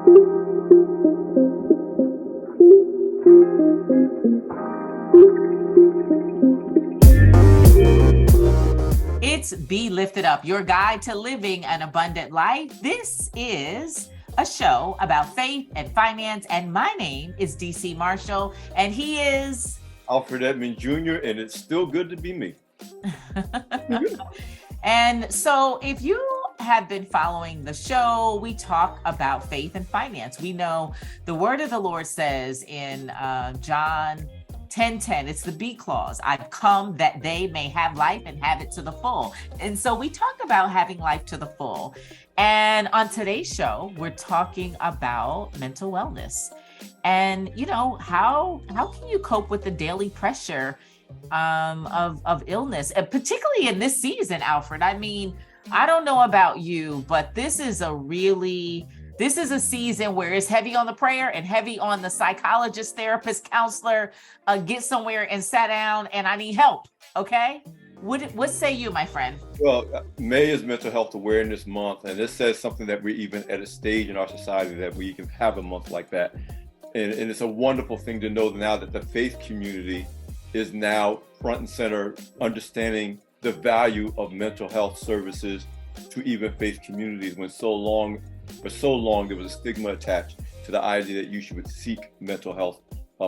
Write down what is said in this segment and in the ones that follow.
It's Be Lifted Up, your guide to living an abundant life. This is a show about faith and finance, and my name is DC Marshall, and he is Alfred Edmond Jr., and it's still good to be me. And so if you have been following the show, we talk about faith and finance. We know the word of the Lord says in John 10:10, it's the B clause. I've come that they may have life and have it to the full. And so we talk about having life to the full. And on today's show, we're talking about mental wellness. And, you know, how can you cope with the daily pressure of illness, and particularly in this season, Alfred? I mean, I don't know about you, but this is a season where it's heavy on the prayer and heavy on the psychologist, therapist, counselor, get somewhere and sat down and I need help. Okay. What say you, my friend? Well, May is Mental Health Awareness Month, and this says something that we're even at a stage in our society that we can have a month like that. And it's a wonderful thing to know now that the faith community is now front and center, understanding the value of mental health services to even faith communities, when for so long there was a stigma attached to the idea that you should seek mental health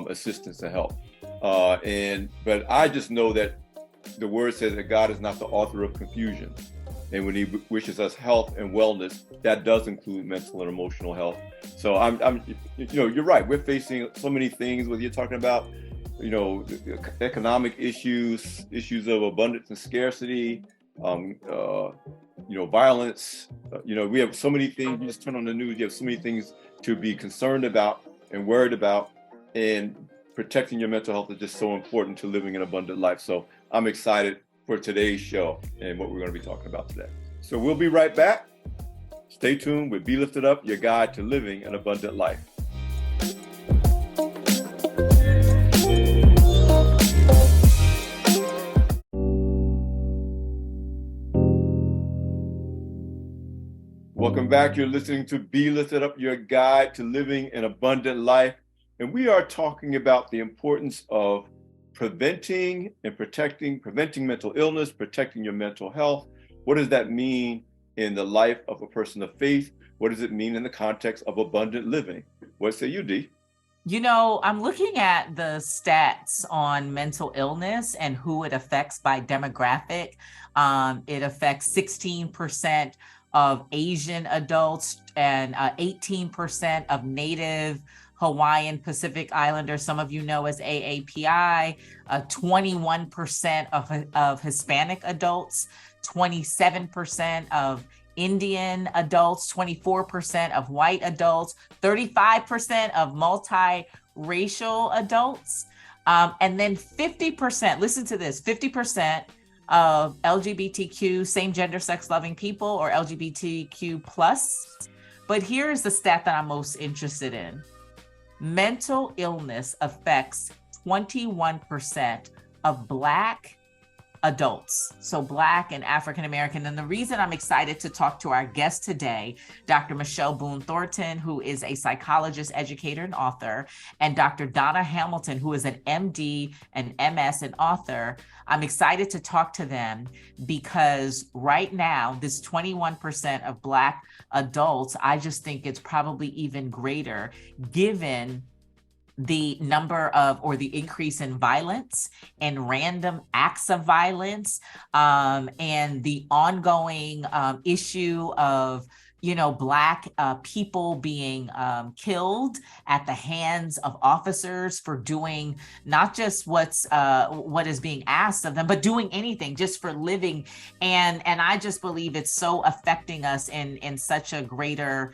assistance and help. But I just know that the word says that God is not the author of confusion. And when he wishes us health and wellness, that does include mental and emotional health. So you're right. We're facing so many things, whether you're talking about, the economic issues of abundance and scarcity, violence. We have so many things. You just turn on the news, you have so many things to be concerned about and worried about, and protecting your mental health is just so important to living an abundant life. So I'm excited for today's show and what we're going to be talking about today. So we'll be right back. Stay tuned with Be Lifted Up, your guide to living an abundant life. Welcome back. You're listening to Be Lifted Up, your guide to living an abundant life. And we are talking about the importance of preventing mental illness, protecting your mental health. What does that mean in the life of a person of faith? What does it mean in the context of abundant living? What say you, Dee? I'm looking at the stats on mental illness and who it affects by demographic. It affects 16% of Asian adults and 18% of Native Hawaiian Pacific Islanders, some of you know as AAPI, 21% of Hispanic adults, 27% of Indian adults, 24% of white adults, 35% of multiracial adults, and then 50%, listen to this, 50% of LGBTQ, same gender, sex loving people, or LGBTQ plus. But here's the stat that I'm most interested in. Mental illness affects 21% of Black adults, so Black and African American. And the reason I'm excited to talk to our guest today, Dr. Michelle Boone Thornton, who is a psychologist, educator, and author, and Dr. Donna Hamilton, who is an MD and MS and author. I'm excited to talk to them because right now, this 21% of Black adults, I just think it's probably even greater given the number of, or the increase in violence and random acts of violence, and the ongoing issue of, Black people being killed at the hands of officers for doing not just what is being asked of them, but doing anything just for living. And I just believe it's so affecting us in such a greater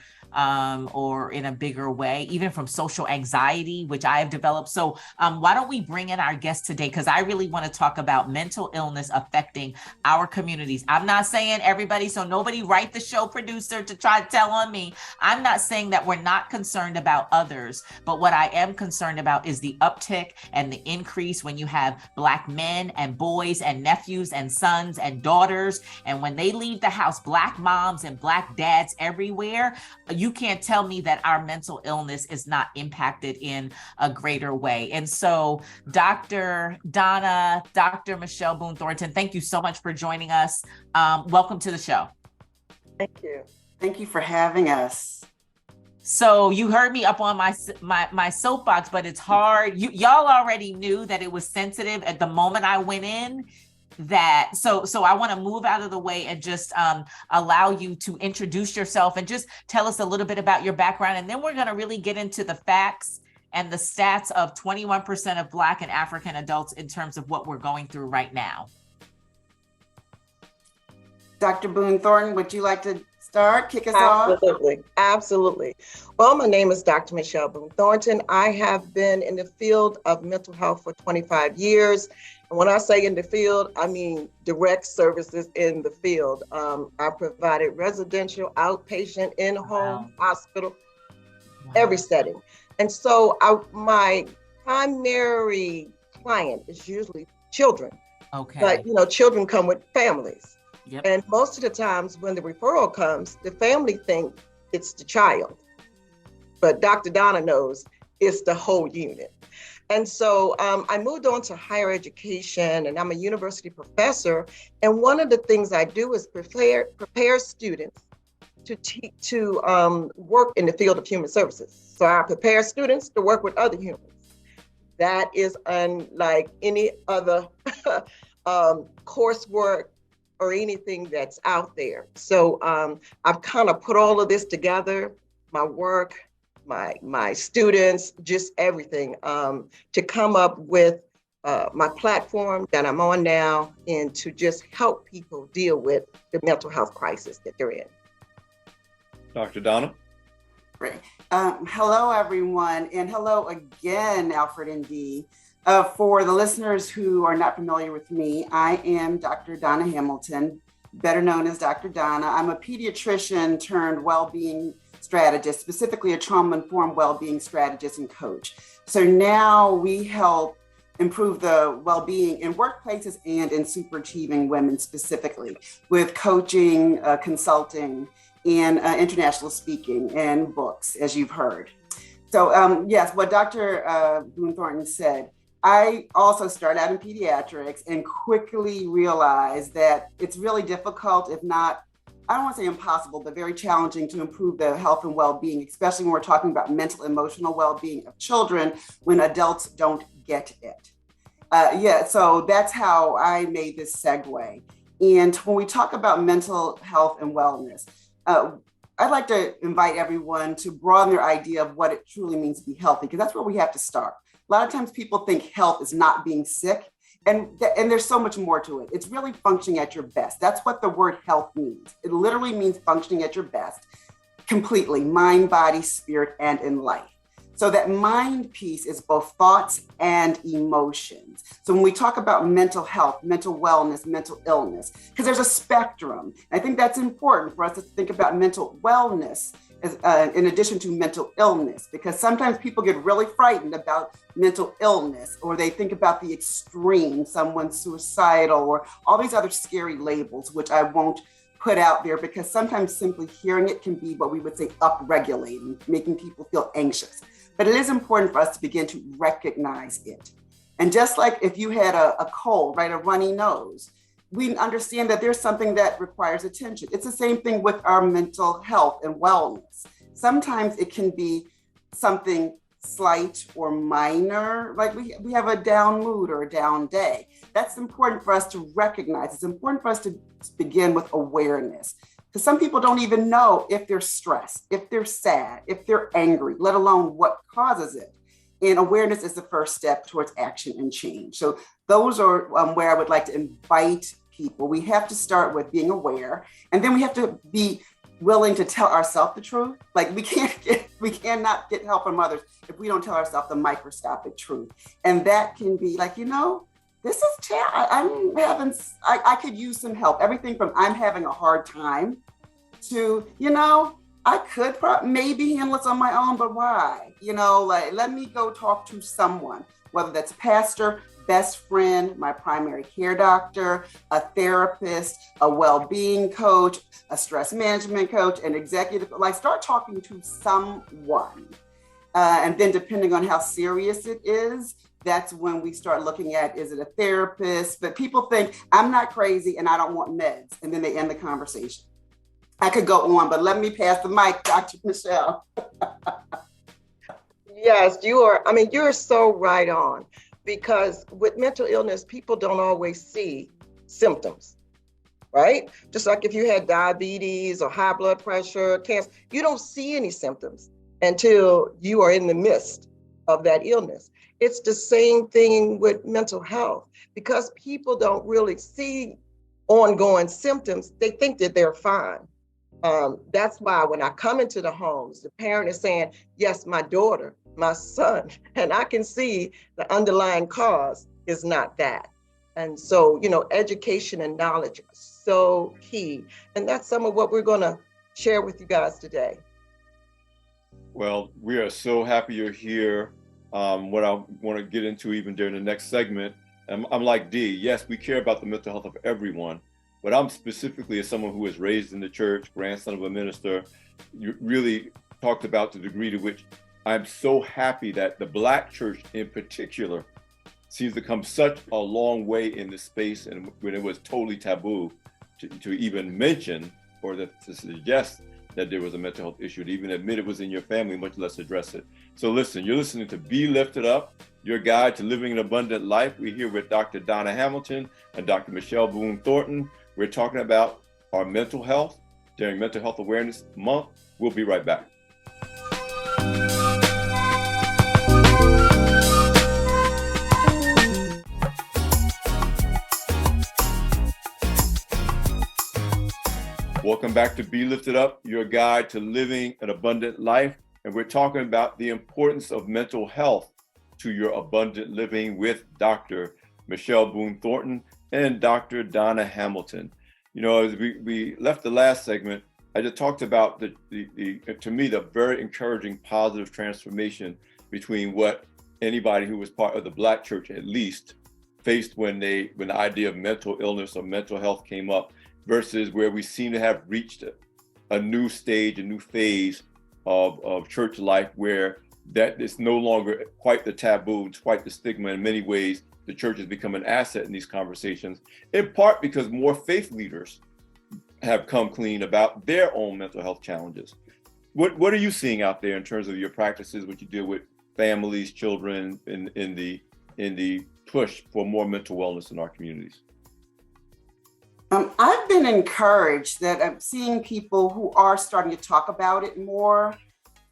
or in a bigger way, even from social anxiety, which I have developed. So why don't we bring in our guest today? Because I really want to talk about mental illness affecting our communities. I'm not saying everybody, so nobody write the show producer to try to tell on me. I'm not saying that we're not concerned about others, but what I am concerned about is the uptick and the increase when you have Black men and boys and nephews and sons and daughters. And when they leave the house, Black moms and Black dads everywhere, you you can't tell me that our mental illness is not impacted in a greater way. And so Dr. Donna, Dr. Michelle Boone Thornton, thank you so much for joining us. Welcome to the show. Thank you. Thank you for having us. So you heard me up on my soapbox, but it's hard. Y'all already knew that it was sensitive at the moment I went in. So I want to move out of the way and just allow you to introduce yourself and just tell us a little bit about your background. And then we're going to really get into the facts and the stats of 21% of Black and African adults in terms of what we're going through right now. Dr. Boone Thornton, would you like to start, kick us off? Absolutely. Absolutely. Well, my name is Dr. Michelle Boone Thornton. I have been in the field of mental health for 25 years. And when I say in the field, I mean direct services in the field. I provided residential, outpatient, in-home, hospital, every setting. And so my primary client is usually children. Okay. But, children come with families. Yep. And most of the times when the referral comes, the family think it's the child. But Dr. Donna knows it's the whole unit. And so I moved on to higher education, and I'm a university professor. And one of the things I do is prepare students to work in the field of human services. So I prepare students to work with other humans. That is unlike any other coursework or anything that's out there. So I've kind of put all of this together, my work, my students, just everything, to come up with my platform that I'm on now, and to just help people deal with the mental health crisis that they're in. Dr. Donna? Great. Hello, everyone, and hello again, Alfred and Dee. For the listeners who are not familiar with me, I am Dr. Donna Hamilton, better known as Dr. Donna. I'm a pediatrician turned well-being strategist, specifically a trauma-informed well-being strategist and coach. So now we help improve the well-being in workplaces and in superachieving women specifically with coaching, consulting, and international speaking and books, as you've heard. So yes, what Dr. Boone Thornton said, I also started out in pediatrics and quickly realized that it's really difficult, if not, I don't want to say impossible, but very challenging to improve the health and well-being, especially when we're talking about mental, emotional well-being of children when adults don't get it. So that's how I made this segue. And when we talk about mental health and wellness, I'd like to invite everyone to broaden their idea of what it truly means to be healthy, because that's where we have to start. A lot of times people think health is not being sick, and there's so much more to it. It's really functioning at your best. That's what the word health means. It literally means functioning at your best, completely, mind, body, spirit, and in life. So that mind piece is both thoughts and emotions. So when we talk about mental health, mental wellness, mental illness, because there's a spectrum. I think that's important for us to think about mental wellness as, in addition to mental illness, because sometimes people get really frightened about mental illness, or they think about the extreme, someone's suicidal, or all these other scary labels, which I won't put out there, because sometimes simply hearing it can be what we would say upregulating, making people feel anxious. But it is important for us to begin to recognize it. And just like if you had a cold, right, a runny nose, we understand that there's something that requires attention. It's the same thing with our mental health and wellness. Sometimes it can be something slight or minor, like we have a down mood or a down day. That's important for us to recognize. It's important for us to begin with awareness. Because some people don't even know if they're stressed, if they're sad, if they're angry, let alone what causes it. And awareness is the first step towards action and change. So those are where I would like to invite people. We have to start with being aware, and then we have to be willing to tell ourselves the truth. Like we cannot get help from others if we don't tell ourselves the microscopic truth. And that can be like, this is I could use some help. Everything from I'm having a hard time to, I could maybe handle this on my own, but why? Let me go talk to someone, whether that's pastor, best friend, my primary care doctor, a therapist, a well-being coach, a stress management coach, an executive. Like, start talking to someone. And then depending on how serious it is, that's when we start looking at, is it a therapist? But people think, I'm not crazy and I don't want meds. And then they end the conversation. I could go on, but let me pass the mic, Dr. Michelle. Yes, you are. I mean, you're so right on, because with mental illness, people don't always see symptoms, right? Just like if you had diabetes or high blood pressure, cancer, you don't see any symptoms until you are in the midst of that illness. It's the same thing with mental health, because people don't really see ongoing symptoms. They think that they're fine. That's why when I come into the homes, the parent is saying, yes, my daughter, my son, and I can see the underlying cause is not that. And so, education and knowledge are so key. And that's some of what we're going to share with you guys today. Well, we are so happy you're here. What I want to get into even during the next segment, I'm like Dee, yes, we care about the mental health of everyone, but I'm specifically, as someone who was raised in the church, grandson of a minister, you really talked about the degree to which I'm so happy that the Black church in particular seems to come such a long way in this space, and when it was totally taboo to even mention or to suggest that there was a mental health issue, to even admit it was in your family, much less address it. So listen, you're listening to Be Lifted Up, your guide to living an abundant life. We're here with Dr. Donna Hamilton and Dr. Michelle Boone Thornton. We're talking about our mental health during Mental Health Awareness Month. We'll be right back. Welcome back to Be Lifted Up, your guide to living an abundant life. And we're talking about the importance of mental health to your abundant living with Dr. Michelle Boone Thornton and Dr. Donna Hamilton. As we left the last segment, I just talked about the to me, the very encouraging positive transformation between what anybody who was part of the Black church at least faced when the idea of mental illness or mental health came up, versus where we seem to have reached a new stage, a new phase of church life, where that is no longer quite the taboo, it's quite the stigma. In many ways, the church has become an asset in these conversations, in part because more faith leaders have come clean about their own mental health challenges. What are you seeing out there in terms of your practices, what you deal with families, children, in the push for more mental wellness in our communities? I've been encouraged that I'm seeing people who are starting to talk about it more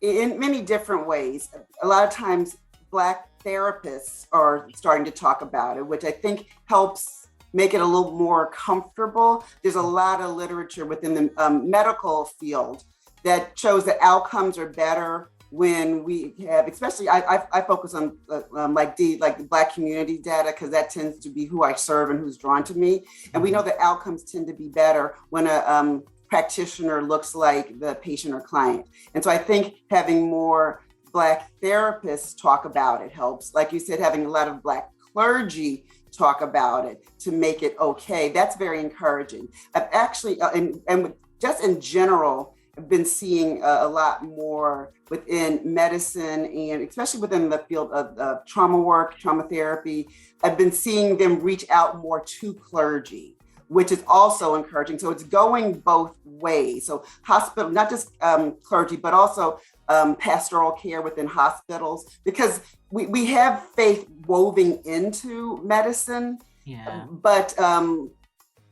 in many different ways. A lot of times, Black therapists are starting to talk about it, which I think helps make it a little more comfortable. There's a lot of literature within the medical field that shows that outcomes are better when we have, especially I focus on like the Black community data, because that tends to be who I serve and who's drawn to me. And we know that outcomes tend to be better when a practitioner looks like the patient or client. And so I think having more Black therapists talk about it helps. Like you said, having a lot of Black clergy talk about it to make it okay. That's very encouraging. I've actually, and just in general, I've been seeing a lot more within medicine, and especially within the field of trauma work, trauma therapy. I've been seeing them reach out more to clergy, which is also encouraging. So it's going both ways. So hospital, not just clergy, but also pastoral care within hospitals, because we have faith woven into medicine. Yeah. But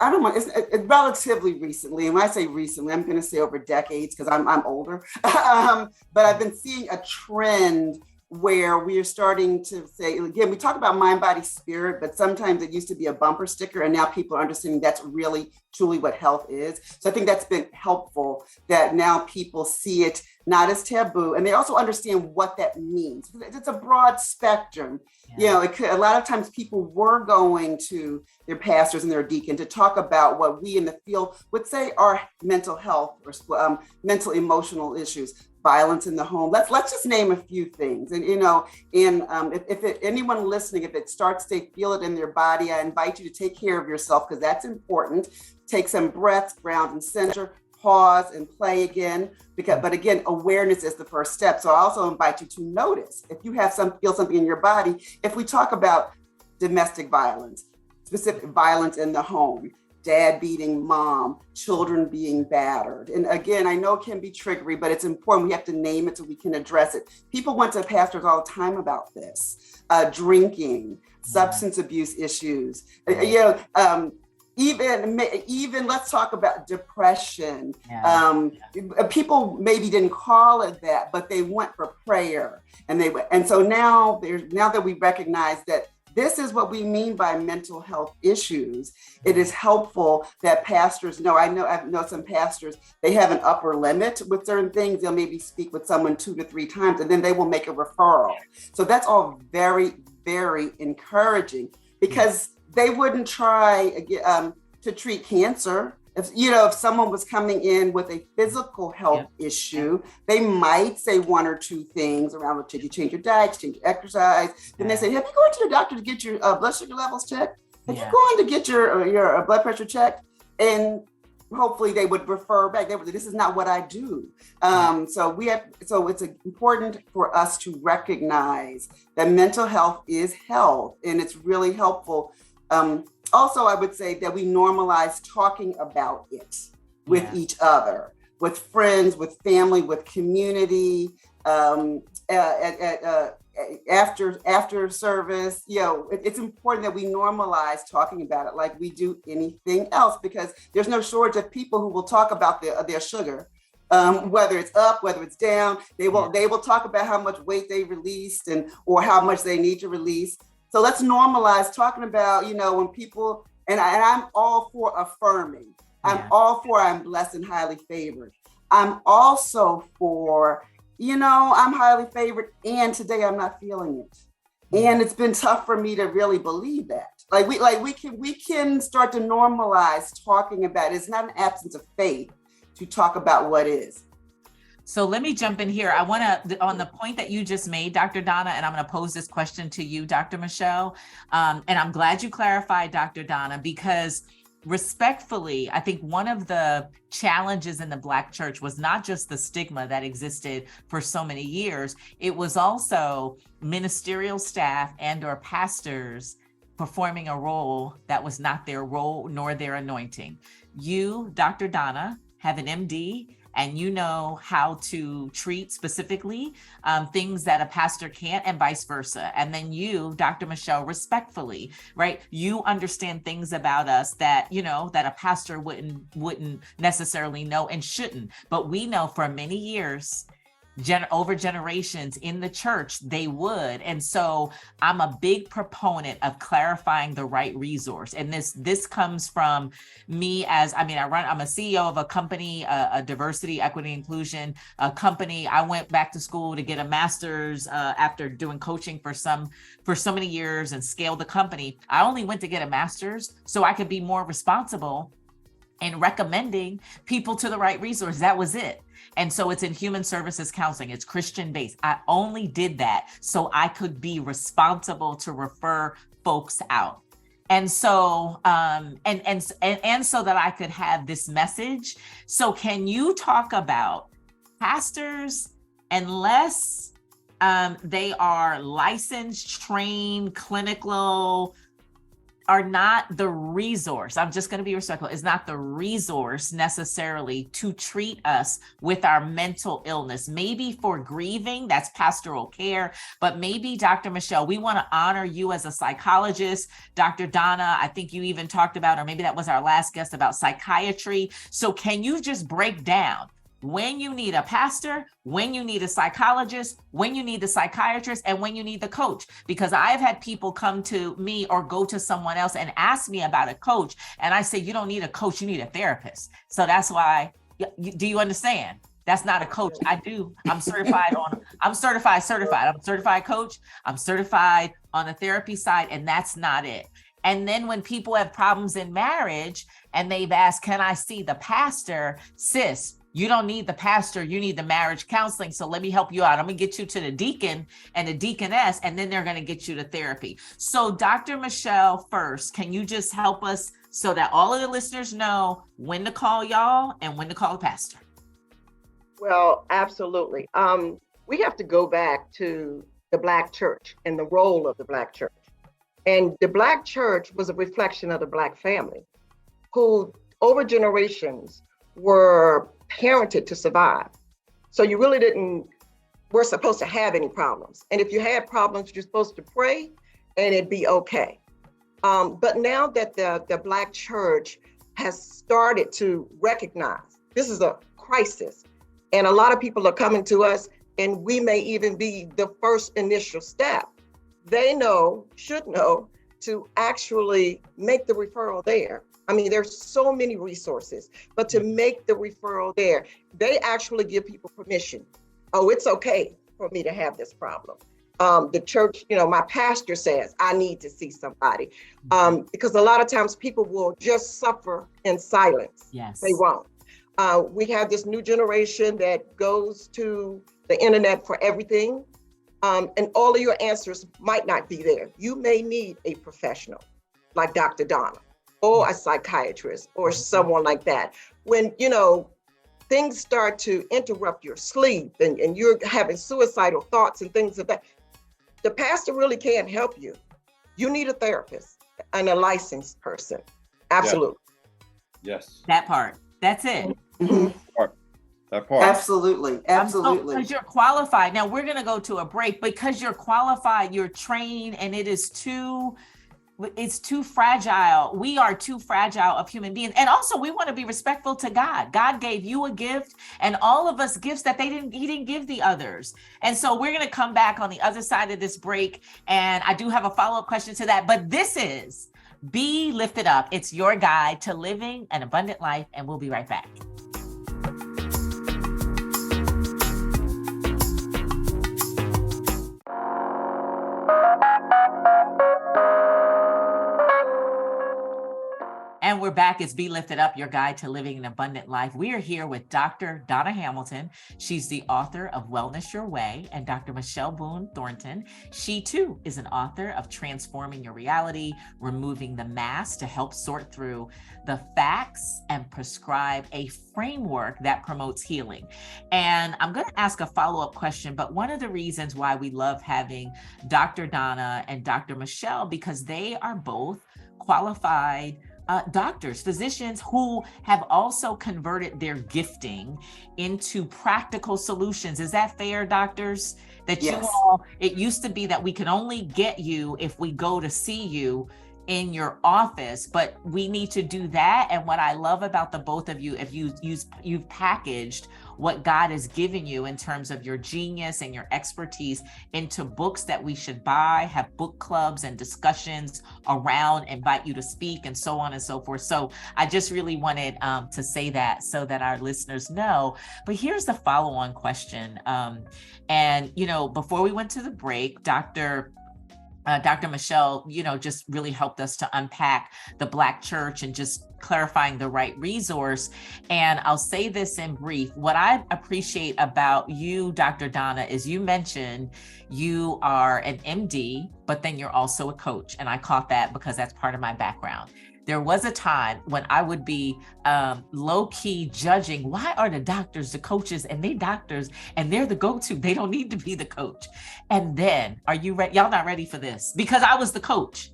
I don't want, it's relatively recently, and when I say recently, I'm going to say over decades, because I'm older, but I've been seeing a trend where we are starting to say, again, we talk about mind, body, spirit, but sometimes it used to be a bumper sticker, and now people are understanding that's really, truly what health is. So I think that's been helpful, that now people see it not as taboo, and they also understand what that means. It's a broad spectrum. Yeah. A lot of times people were going to their pastors and their deacon to talk about what we in the field would say are mental health or mental emotional issues. violence in the home. Let's just name a few things. And if anyone listening, if it starts, they feel it in their body, I invite you to take care of yourself, because that's important. Take some breaths, ground and center, pause and play again. But again, awareness is the first step. So I also invite you to notice if you have feel something in your body. If we talk about domestic violence, specific violence in the home, dad beating mom, children being battered. And again, I know it can be triggery, but it's important. We have to name it so we can address it. People went to pastors all the time about this. Drinking, substance abuse issues, even let's talk about depression. People maybe didn't call it that, but they went for prayer. And so now that we recognize that this is what we mean by mental health issues, it is helpful that pastors know. I know some pastors, they have an upper limit with certain things. They'll maybe speak with someone 2 to 3 times, and then they will make a referral. So that's all very, very encouraging, because they wouldn't try to treat cancer. If someone was coming in with a physical health issue, they might say 1 or 2 things around, did you change your diet, change your exercise? Then they say, have you gone to your doctor to get your blood sugar levels checked? Have you gone to get your blood pressure checked? And hopefully they would refer back. This is not what I do. So it's important for us to recognize that mental health is health, and it's really helpful. Also, I would say that we normalize talking about it with each other, with friends, with family, with community, after service. It's important that we normalize talking about it like we do anything else, because there's no shortage of people who will talk about their sugar. Whether it's up, whether it's down, they will talk about how much weight they released or how much they need to release. So let's normalize talking about, when people, and I'm all for affirming. I'm all for I'm blessed and highly favored. I'm also for, I'm highly favored, and today I'm not feeling it. And it's been tough for me to really believe that. We can start to normalize talking about it. It's not an absence of faith to talk about what is. So let me jump in here. I want to, on the point that you just made, Dr. Donna, and I'm going to pose this question to you, Dr. Michelle. And I'm glad you clarified, Dr. Donna, because respectfully, I think one of the challenges in the Black church was not just the stigma that existed for so many years. It was also ministerial staff and or pastors performing a role that was not their role nor their anointing. You, Dr. Donna, have an MD, and you know how to treat specifically things that a pastor can't, and vice versa. And then you, Dr. Michelle, respectfully, right? You understand things about us that, that a pastor wouldn't necessarily know and shouldn't. But we know for many years, over generations in the church, they would. And so I'm a big proponent of clarifying the right resource. And this comes from me I'm a CEO of a company, a diversity, equity, inclusion company. I went back to school to get a master's after doing coaching for so many years and scaled the company. I only went to get a master's so I could be more responsible in recommending people to the right resource. That was it. And so it's in human services counseling. It's Christian based. I only did that so I could be responsible to refer folks out. And so, and so that I could have this message. So can you talk about pastors, unless they are licensed, trained, clinical, are not the resource, I'm just going to be respectful, is not the resource necessarily to treat us with our mental illness. Maybe for grieving, that's pastoral care, but maybe, Dr. Michelle, we want to honor you as a psychologist. Dr. Donna, I think you even talked about, or maybe that was our last guest, about psychiatry. So can you just break down when you need a pastor, when you need a psychologist, when you need the psychiatrist, and when you need the coach? Because I've had people come to me or go to someone else and ask me about a coach. And I say, you don't need a coach, you need a therapist. So that's why, do you understand? That's not a coach. I do. I'm certified coach. I'm certified on the therapy side, and that's not it. And then when people have problems in marriage and they've asked, can I see the pastor? Sis, You don't need the pastor, you need the marriage counseling. So let me help you out. I'm gonna get you to the deacon and the deaconess, and then they're gonna get you to therapy. So Dr. Michelle, first, can you just help us so that all of the listeners know when to call y'all and when to call the pastor? Well, absolutely. We have to go back to the Black church and the role of the Black church. And the Black church was a reflection of the Black family, who over generations were parented to survive. So you really we're supposed to have any problems. And if you had problems, you're supposed to pray and it'd be okay. But now that the Black church has started to recognize this is a crisis, and a lot of people are coming to us, and we may even be the first initial step. They should know to actually make the referral there. I mean, there's so many resources, but to make the referral there, they actually give people permission. Oh, it's okay for me to have this problem. The church, my pastor says, I need to see somebody. Because a lot of times people will just suffer in silence. Yes. They won't. We have this new generation that goes to the internet for everything. And all of your answers might not be there. You may need a professional like Dr. Donna or a psychiatrist or someone like that. When, things start to interrupt your sleep and you're having suicidal thoughts and things like that, the pastor really can't help you. You need a therapist and a licensed person. Absolutely. Yes. That part. That's it. Mhm. That part. Absolutely. Because you're qualified. Now we're going to go to a break. Because you're qualified, you're trained, and it's too fragile. We are too fragile of human beings. And also we want to be respectful to God. God gave you a gift and all of us gifts that he didn't give the others. And so we're going to come back on the other side of this break. And I do have a follow-up question to that, but this is Be Lifted Up. It's your guide to living an abundant life. And we'll be right back. And we're back. It's Be Lifted Up, your guide to living an abundant life. We are here with Dr. Donna Hamilton. She's the author of Wellness Your Way, and Dr. Michelle Boone Thornton. She too is an author of Transforming Your Reality, Removing the Mask to help sort through the facts and prescribe a framework that promotes healing. And I'm going to ask a follow-up question, but one of the reasons why we love having Dr. Donna and Dr. Michelle, because they are both qualified doctors, physicians who have also converted their gifting into practical solutions. Is that fair, doctors? That yes. It used to be that we could only get you if we go to see you in your office, but we need to do that. And what I love about the both of you, if you've packaged what God has given you in terms of your genius and your expertise into books that we should buy, have book clubs and discussions around, invite you to speak and so on and so forth. So I just really wanted to say that so that our listeners know. But here's the follow-on question. And, before we went to the break, Dr. Michelle, just really helped us to unpack the Black church and just clarifying the right resource. And I'll say this in brief. What I appreciate about you, Dr. Donna, is you mentioned you are an MD, but then you're also a coach. And I caught that because that's part of my background. There was a time when I would be low-key judging, why are the doctors the coaches and they doctors and they're the go-to? They don't need to be the coach. And then, are you ready? Y'all not ready for this? Because I was the coach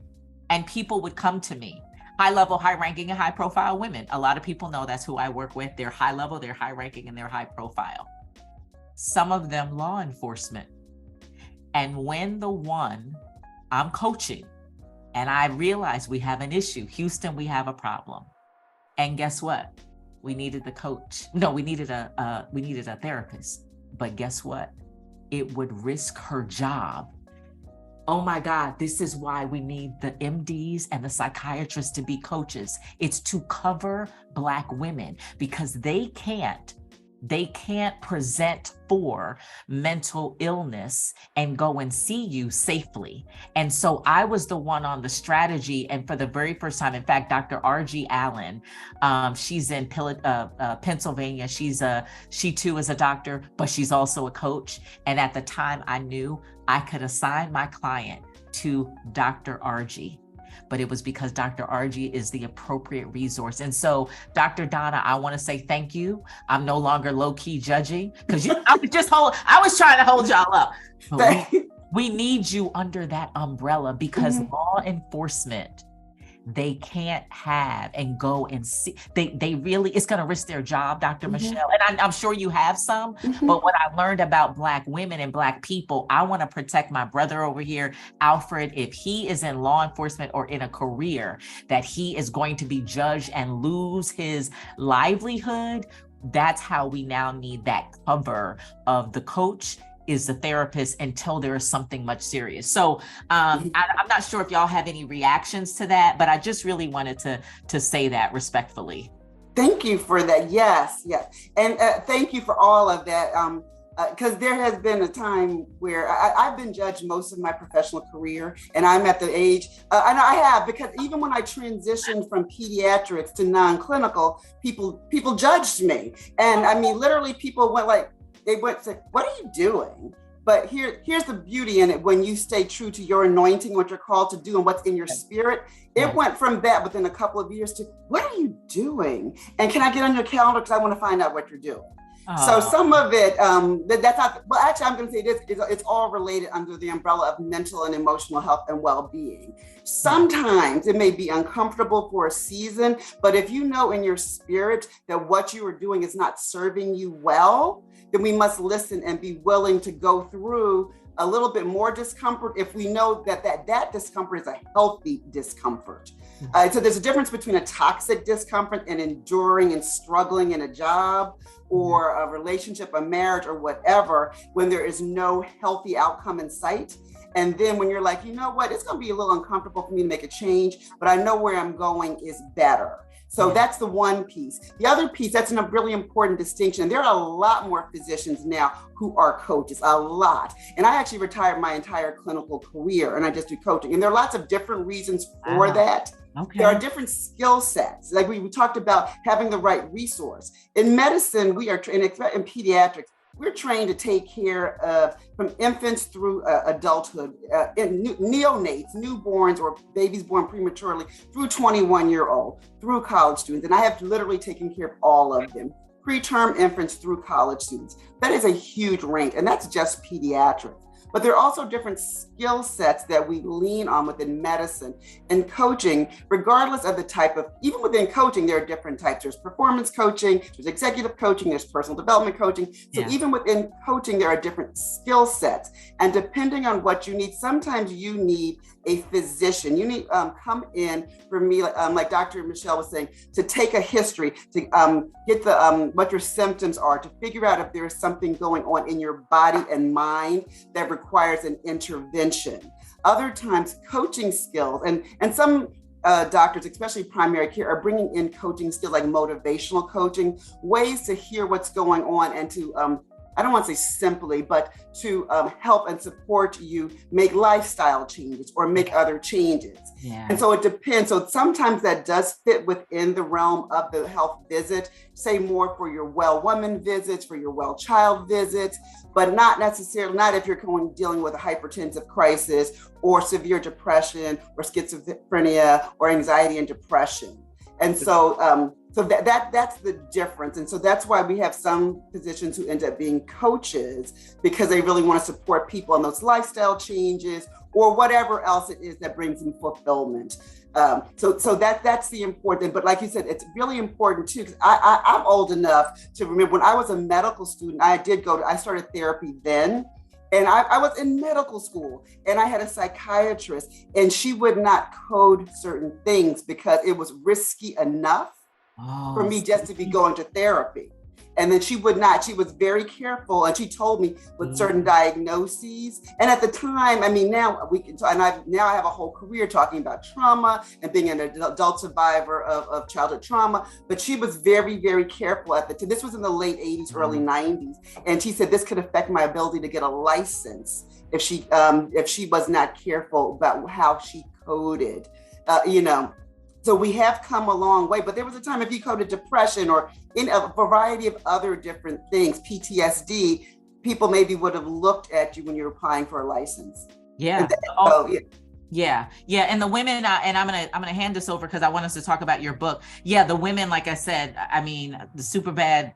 and people would come to me, high-level, high-ranking, and high-profile women. A lot of people know that's who I work with. They're high-level, they're high-ranking, and they're high-profile. Some of them law enforcement. And when the one I'm coaching, and I realized we have an issue. Houston, we have a problem. And guess what? We needed the coach. No, we needed a therapist. But guess what? It would risk her job. Oh my God, this is why we need the MDs and the psychiatrists to be coaches. It's to cover Black women because they can't they can't present for mental illness and go and see you safely. And so I was the one on the strategy. And for the very first time, in fact, Dr. R.G. Allen, she's in Pennsylvania. She too is a doctor, but she's also a coach. And at the time I knew I could assign my client to Dr. R.G., but it was because Dr. RG is the appropriate resource. And so, Dr. Donna, I want to say thank you. I'm no longer low-key judging, because I was trying to hold y'all up. But we need you under that umbrella, because law enforcement, they can't have and go and see. They really, it's going to risk their job, Dr. Michelle. And I'm sure you have some, but what I learned about Black women and Black people, I want to protect my brother over here, Alfred. If he is in law enforcement or in a career that he is going to be judged and lose his livelihood, that's how we now need that cover of the coach is the therapist until there is something much serious. So I'm not sure if y'all have any reactions to that, but I just really wanted to say that respectfully. Thank you for that. Yes. And thank you for all of that. Because there has been a time where I've been judged most of my professional career, and I'm at the age, and I have, because even when I transitioned from pediatrics to non-clinical, people judged me. And I mean, literally people went to, what are you doing? But here's the beauty in it. When you stay true to your anointing, what you're called to do and what's in your spirit, it went from that within a couple of years to, what are you doing? And can I get on your calendar? Because I want to find out what you're doing. So some of it, that's not, well, actually, I'm going to say this, it's all related under the umbrella of mental and emotional health and well-being. Sometimes it may be uncomfortable for a season, but if you know in your spirit that what you are doing is not serving you well, then we must listen and be willing to go through a little bit more discomfort if we know that discomfort is a healthy discomfort. So there's a difference between a toxic discomfort and enduring and struggling in a job or a relationship, a marriage, or whatever, when there is no healthy outcome in sight. And then when you're like, you know what, it's going to be a little uncomfortable for me to make a change, but I know where I'm going is better. So that's the one piece. The other piece, that's a really important distinction. There are a lot more physicians now who are coaches, a lot. And I actually retired my entire clinical career and I just do coaching. And there are lots of different reasons for that. Okay. There are different skill sets. Like we talked about having the right resource. In medicine, we are, in pediatrics, we're trained to take care of from infants through adulthood, neonates, newborns, or babies born prematurely through 21-year-old, through college students. And I have literally taken care of all of them, preterm infants through college students. That is a huge range, and that's just pediatrics. But there are also different skill sets that we lean on within medicine and coaching, regardless of the type of, even within coaching, there are different types. There's performance coaching, there's executive coaching, there's personal development coaching. So even within coaching, there are different skill sets. And depending on what you need, sometimes you need a physician. You need come in for me, like Dr. Michelle was saying, to take a history, to get the what your symptoms are, to figure out if there is something going on in your body and mind that requires an intervention. Other times, coaching skills, and some doctors, especially primary care, are bringing in coaching skills like motivational coaching, ways to hear what's going on and to, I don't want to say simply, but to help and support you make lifestyle changes or make other changes. And so it depends. So sometimes that does fit within the realm of the health visit, say more for your well woman visits, for your well child visits, but not necessarily, not if you're dealing with a hypertensive crisis or severe depression or schizophrenia or anxiety and depression. And so, that's the difference. And so that's why we have some physicians who end up being coaches, because they really want to support people on those lifestyle changes or whatever else it is that brings them fulfillment. So that's the important, but like you said, it's really important too, because I'm old enough to remember when I was a medical student, I started therapy then. And I was in medical school and I had a psychiatrist and she would not code certain things because it was risky enough for me just to be going to therapy. And then she was very careful, and she told me with certain diagnoses. And at the time, I mean, now we can talk, and I have a whole career talking about trauma and being an adult survivor of childhood trauma. But she was very, very careful at the time. This was in the late 80s, early 90s. And she said this could affect my ability to get a license if she was not careful about how she coded, So we have come a long way, but there was a time if you coded depression or in a variety of other different things, PTSD, people maybe would have looked at you when you're applying for a license. Yeah. Yeah. And the women, and I'm gonna hand this over because I want us to talk about your book. Yeah, the women, like I said, I mean, the super bad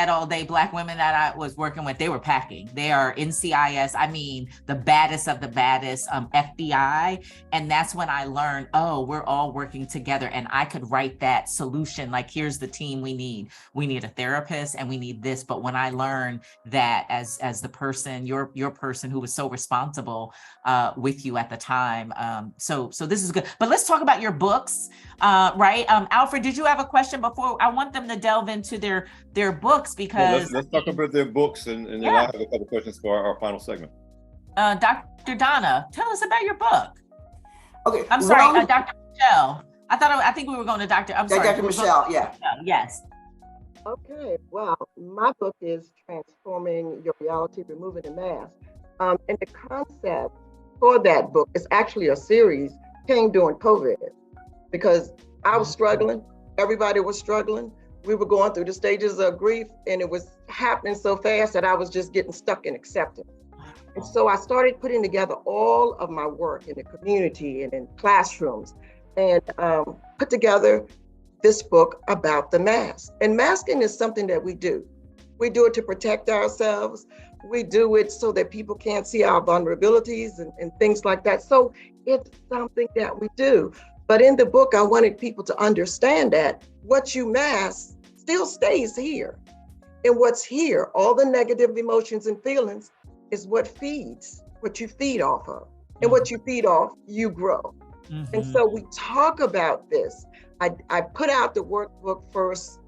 all day Black women that I was working with, they were packing. They are NCIS, I mean, the baddest of the baddest, FBI. And that's when I learned, oh, we're all working together, and I could write that solution. Like, here's the team we need. We need a therapist and we need this. But when I learned that as the person, your person who was so responsible with you at the time. So this is good. But let's talk about your books, right? Alfred, did you have a question before? I want them to delve into their books because let's talk about their books, and then I have a couple questions for our final segment. Dr. Donna, tell us about your book. Okay, I'm sorry, Dr. Michelle. I think we were going to Dr. Michelle. Yeah. Yes. Okay. Well, my book is Transforming Your Reality, Removing the Mask. And the concept for that book is actually a series, came during COVID, because I was struggling. Everybody was struggling. We were going through the stages of grief, and it was happening so fast that I was just getting stuck in acceptance. And so I started putting together all of my work in the community and in classrooms, and put together this book about the mask. And masking is something that we do. We do it to protect ourselves. We do it so that people can't see our vulnerabilities and things like that. So it's something that we do. But in the book, I wanted people to understand that what you mask still stays here. And what's here, all the negative emotions and feelings, is what you feed off of. And what you feed off, you grow. And so we talk about this. I put out the workbook first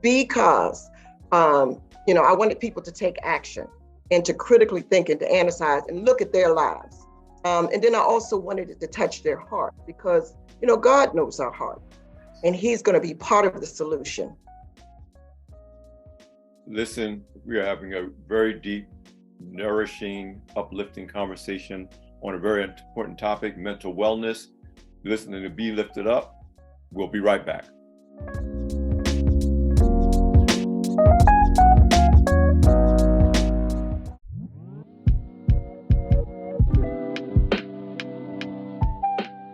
because, I wanted people to take action and to critically think and to analyze and look at their lives. And then I also wanted it to touch their heart because, God knows our heart, and He's going to be part of the solution. Listen, we are having a very deep, nourishing, uplifting conversation on a very important topic, mental wellness. Listening to Be Lifted Up. We'll be right back.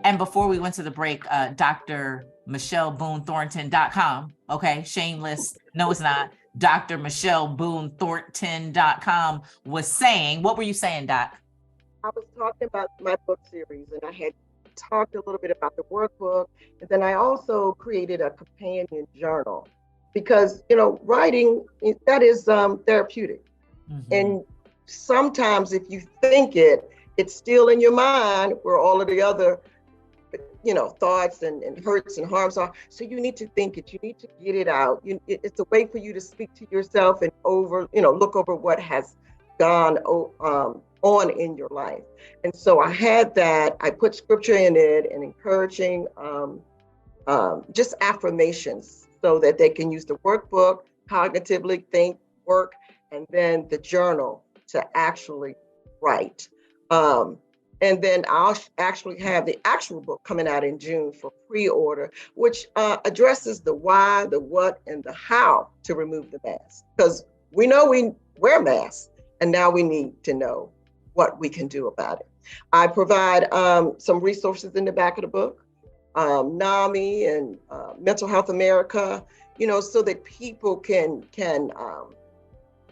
And before we went to the break, Dr. Michelle Boone Thornton.com. Okay, shameless. No, it's not. Dr. Michelle Boone Thornton.com was saying, what were you saying, Doc? I was talking about my book series, and I had talked a little bit about the workbook, and then I also created a companion journal because, writing, that is therapeutic. And sometimes if you think it's still in your mind where all of the other thoughts and hurts and harms are. So you need to think it, you need to get it out. It's a way for you to speak to yourself and look over what has gone on in your life. And so I had that, I put scripture in it and encouraging just affirmations so that they can use the workbook, cognitively think, work, and then the journal to actually write. And then I'll actually have the actual book coming out in June for pre-order, which addresses the why, the what, and the how to remove the mask. Because we know we wear masks, and now we need to know what we can do about it. I provide some resources in the back of the book, NAMI and Mental Health America, so that people can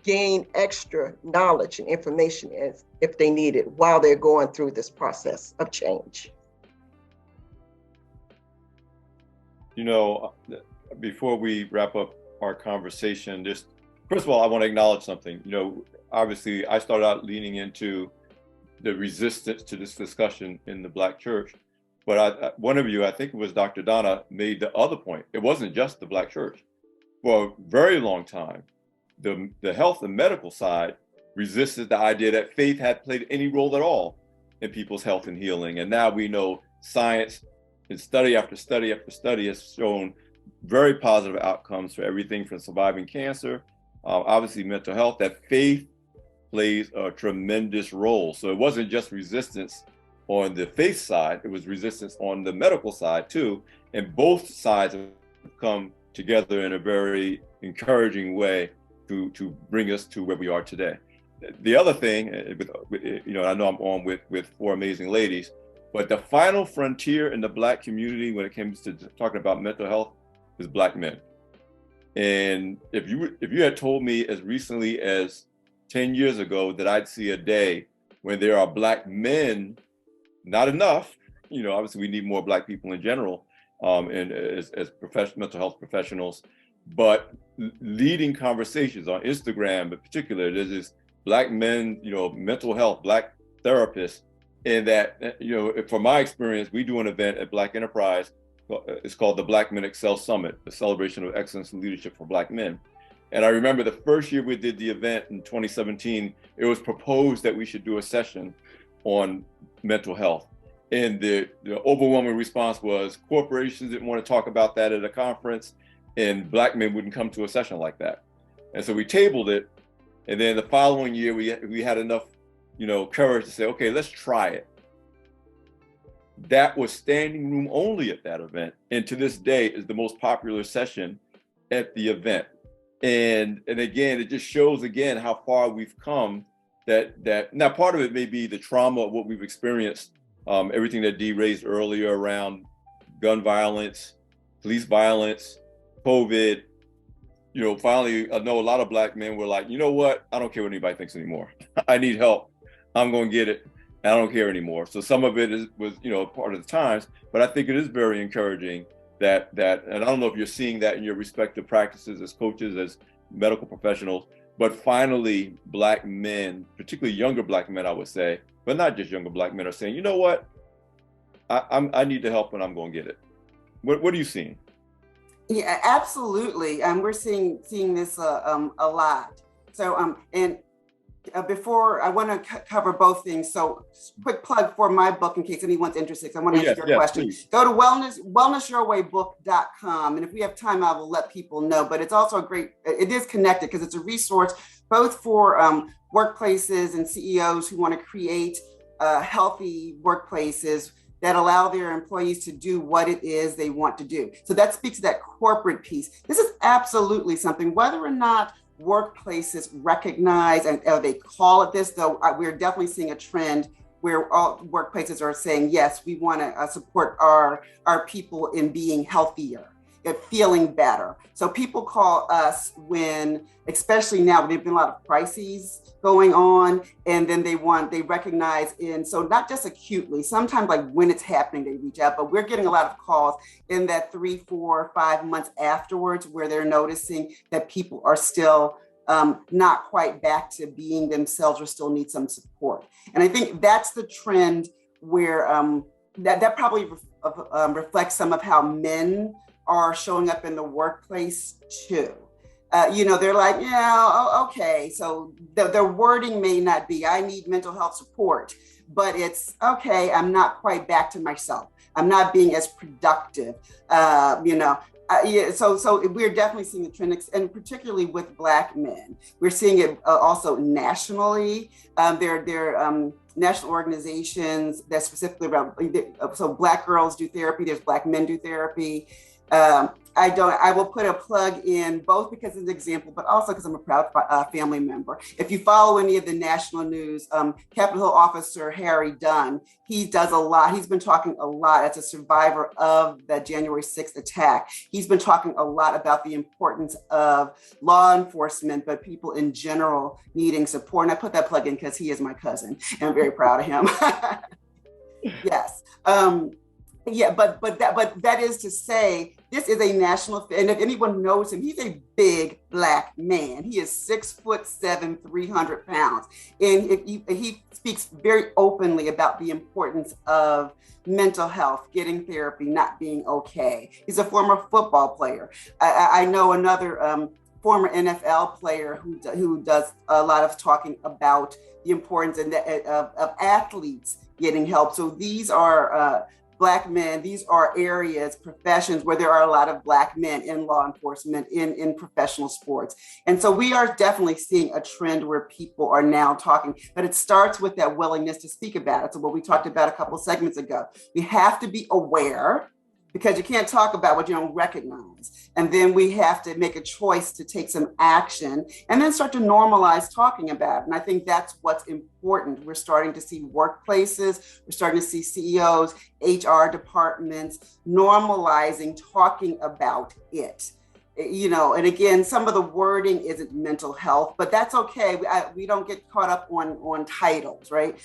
gain extra knowledge and information if they need it while they're going through this process of change. Before we wrap up our conversation, just first of all, I want to acknowledge something. Obviously, I started out leaning into the resistance to this discussion in the Black church, but one of you, I think it was Dr. Donna, made the other point. It wasn't just the Black church. for a very long time, the health and medical side resisted the idea that faith had played any role at all in people's health and healing. And now we know science and study after study after study has shown very positive outcomes for everything from surviving cancer, obviously mental health, that faith plays a tremendous role. So it wasn't just resistance on the faith side, it was resistance on the medical side too. And both sides have come together in a very encouraging way to bring us to where we are today. The other thing, you know, I know I'm on with four amazing ladies, but the final frontier in the Black community when it comes to talking about mental health is Black men. And if you had told me as recently as 10 years ago that I'd see a day when there are Black men, not enough, you know, obviously we need more Black people in general, and as mental health professionals, but leading conversations on Instagram in particular, there's this Black men, you know, mental health, Black therapists, and that, you know, from my experience, we do an event at Black Enterprise. It's called the Black Men Excel Summit, the celebration of excellence and leadership for Black men. And I remember the first year we did the event in 2017, it was proposed that we should do a session on mental health. And the overwhelming response was corporations didn't want to talk about that at a conference, and Black men wouldn't come to a session like that. And so we tabled it. And then the following year, we had enough, you know, courage to say, okay, let's try it. That was standing room only at that event. And to this day is the most popular session at the event. And again, it just shows again how far we've come, that now part of it may be the trauma of what we've experienced, everything that Dee raised earlier around gun violence, police violence, COVID. You know, finally, I know a lot of Black men were like, you know what? I don't care what anybody thinks anymore. I need help. I'm going to get it. I don't care anymore. So some of it was, you know, part of the times, but I think it is very encouraging that, and I don't know if you're seeing that in your respective practices as coaches, as medical professionals, but finally Black men, particularly younger Black men, I would say, but not just younger Black men, are saying, you know what? I need the help and I'm going to get it. What are you seeing? Yeah, absolutely. We're seeing this a lot. So, before I want to cover both things. So, quick plug for my book in case anyone's interested. I want to answer your question. Please. Go to wellnessyourwaybook.com, and if we have time, I will let people know. But it's also it is connected because it's a resource both for workplaces and CEOs who want to create healthy workplaces that allow their employees to do what it is they want to do. So that speaks to that corporate piece. This is absolutely something, whether or not workplaces recognize and they call it this, though we're definitely seeing a trend where all workplaces are saying, yes, we want to support our people in being healthier, feeling better. So people call us when, especially now, there've been a lot of crises going on, and then they recognize so not just acutely, sometimes like when it's happening, they reach out, but we're getting a lot of calls in that 3, 4, 5 months afterwards, where they're noticing that people are still not quite back to being themselves or still need some support. And I think that's the trend where that probably reflects some of how men are showing up in the workplace too. You know, they're like, yeah, okay. So the wording may not be, I need mental health support, but it's, okay, I'm not quite back to myself. I'm not being as productive, you know. So we're definitely seeing the trend, and particularly with Black men. We're seeing it also nationally. There are national organizations that specifically around, so Black girls do therapy, there's Black men do therapy. I will put a plug in both because of the example, but also because I'm a proud family member. If you follow any of the national news, Capitol Hill Officer Harry Dunn, he does a lot. He's been talking a lot as a survivor of the January 6th attack. He's been talking a lot about the importance of law enforcement, but people in general needing support. And I put that plug in because he is my cousin, and I'm very proud of him. Yes. Yeah, but that is to say, this is a national, and if anyone knows him, he's a big Black man. He is 6'7", 300 pounds, and he speaks very openly about the importance of mental health, getting therapy, not being okay. He's a former football player. I know another former NFL player who does a lot of talking about the importance of athletes getting help. So these are Black men, these are areas, professions where there are a lot of Black men in law enforcement, in professional sports. And so we are definitely seeing a trend where people are now talking, but it starts with that willingness to speak about it. So what we talked about a couple of segments ago, we have to be aware, because you can't talk about what you don't recognize. And then we have to make a choice to take some action and then start to normalize talking about it. And I think that's what's important. We're starting to see workplaces, we're starting to see CEOs, HR departments normalizing talking about it. You know, and again, some of the wording isn't mental health, but that's okay. We don't get caught up on titles, right?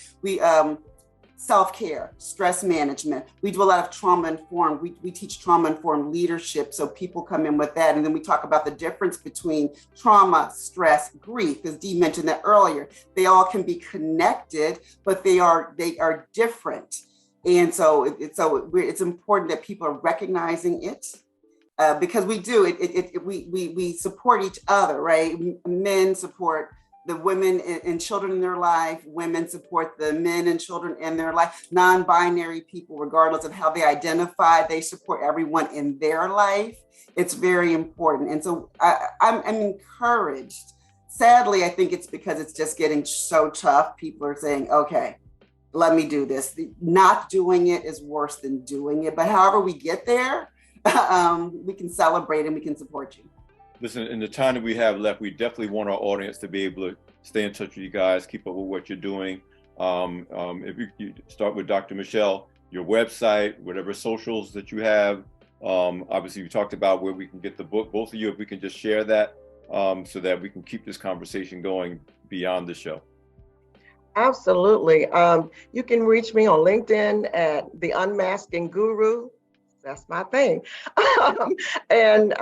Self-care, stress management. We do a lot of trauma-informed. We teach trauma-informed leadership, so people come in with that. And then we talk about the difference between trauma, stress, grief, because Dee mentioned that earlier. They all can be connected, but they are different. And so it's important that people are recognizing it. Because we do we support each other, right? Men support the women and children in their life, women support the men and children in their life, non-binary people, regardless of how they identify, they support everyone in their life. It's very important. And so I'm encouraged. Sadly, I think it's because it's just getting so tough. People are saying, okay, let me do this. Not doing it is worse than doing it. But however we get there, we can celebrate and we can support you. Listen, in the time that we have left, we definitely want our audience to be able to stay in touch with you guys, keep up with what you're doing. If you start with Dr. Michelle, your website, whatever socials that you have. Obviously, you talked about where we can get the book. Both of you, if we can just share that so that we can keep this conversation going beyond the show. Absolutely. You can reach me on LinkedIn at The Unmasking Guru. That's my thing. And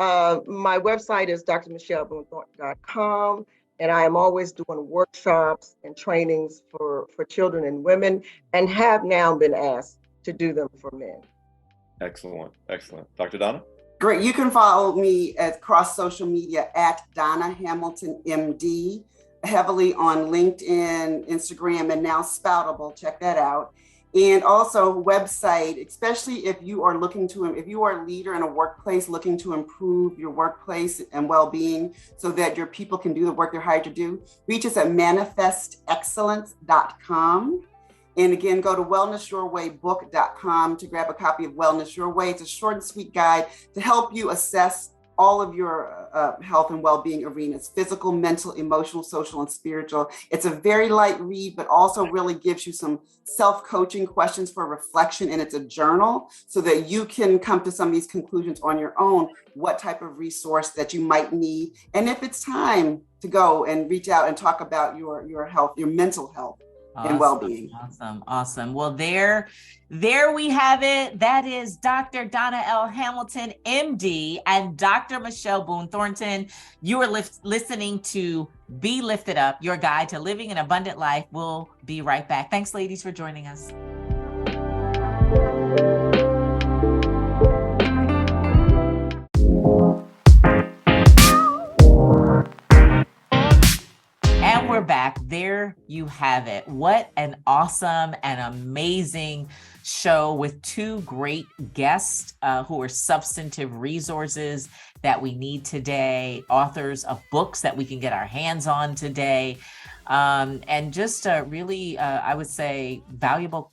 my website is drmichelleboonethornton.com. And I am always doing workshops and trainings for children and women, and have now been asked to do them for men. Excellent. Excellent. Dr. Donna? Great. You can follow me across social media at Donna Hamilton, MD, heavily on LinkedIn, Instagram, and now Spoutable. Check that out. And also website, especially if you are if you are a leader in a workplace looking to improve your workplace and well-being so that your people can do the work they're hired to do, reach us at manifestexcellence.com. And again, go to wellnessyourwaybook.com to grab a copy of Wellness Your Way. It's a short and sweet guide to help you assess all of your health and well-being arenas: physical, mental, emotional, social, and spiritual. It's a very light read, but also really gives you some self-coaching questions for reflection, and it's a journal so that you can come to some of these conclusions on your own, what type of resource that you might need, and if it's time to go and reach out and talk about your health, your mental health. Awesome, and well-being. Awesome. Well, there we have it. That is Dr. Donna L. Hamilton, MD, and Dr. Michelle Boone Thornton. You are listening to Be Lifted Up, your guide to living an abundant life. We'll be right back. Thanks, ladies, for joining us. And we're back. There you have it. What an awesome and amazing show with two great guests who are substantive resources that we need today, authors of books that we can get our hands on today, and just a really, I would say, valuable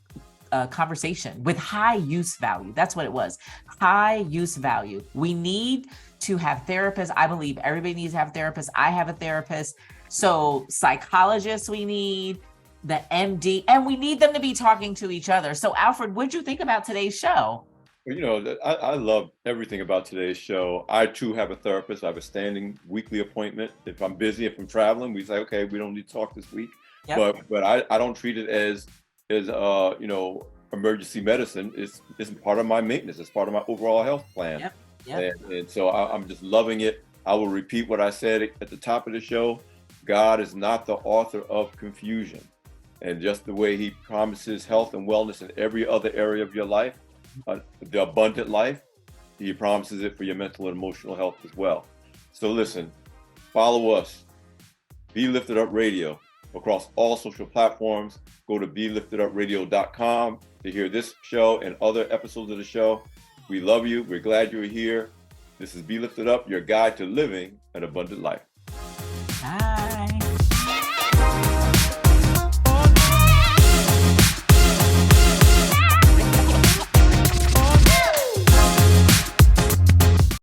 conversation with high use value. That's what it was. High use value. We need to have therapists. I believe everybody needs to have therapists. I have a therapist. So psychologists we need, the MD, and we need them to be talking to each other. So Alfred, what'd you think about today's show? You know, I love everything about today's show. I too have a therapist. I have a standing weekly appointment. If I'm busy, if I'm traveling, we say, okay, we don't need to talk this week. Yep. But I don't treat it as you know, emergency medicine is part of my maintenance. It's part of my overall health plan. Yep. And so I'm just loving it. I will repeat what I said at the top of the show. God is not the author of confusion. And just the way he promises health and wellness in every other area of your life, the abundant life, he promises it for your mental and emotional health as well. So listen, follow us, Be Lifted Up Radio, across all social platforms. Go to BeLiftedUpRadio.com to hear this show and other episodes of the show. We love you. We're glad you're here. This is Be Lifted Up, your guide to living an abundant life.